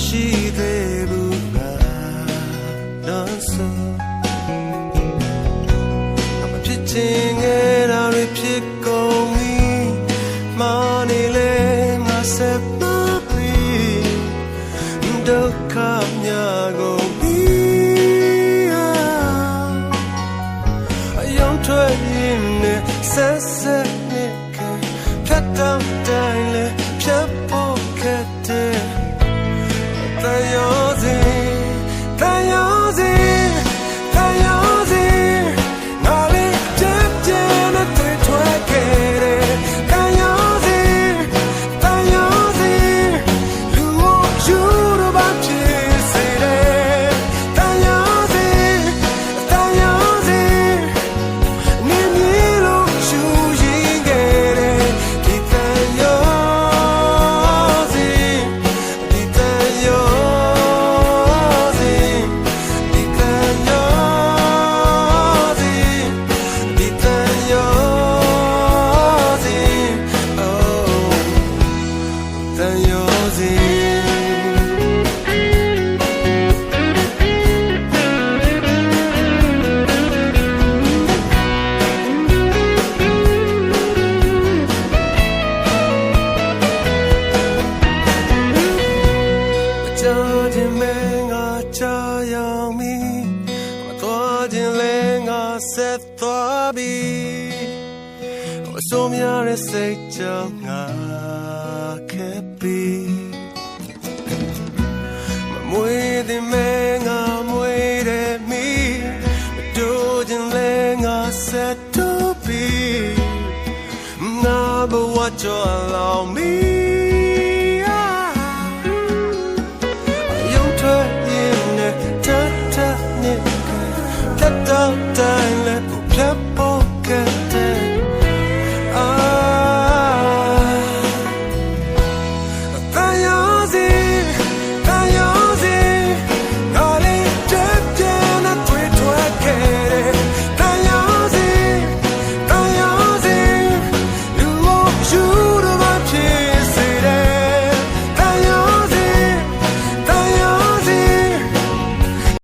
ရှိသေးဘူးငါတော့ဆိုအမဖြစ်ချင်ခဲ့တာတွေဖြစ်ကုန်ပြီမာနေလေငါဆက်ပါပြီဒုက္ခများကုန်ပြီအယုံထွက်ရင်နဲ့ဆက်ဆက်နဲ့ဖြတ်တောက်တိုင်းလေဖြတ်ဖို့ခက်တဲ့ဆက်သွားပြီအစိုးများရဲ့စိတ်ကြောင့်ငါခဲ့ပြီမမွေးတဲ့မဲငါမွေးတဲ့မီမတို့ခြင်းလဲငါဆက်တူပြီငါဘဝကြောင့်လောင်မီ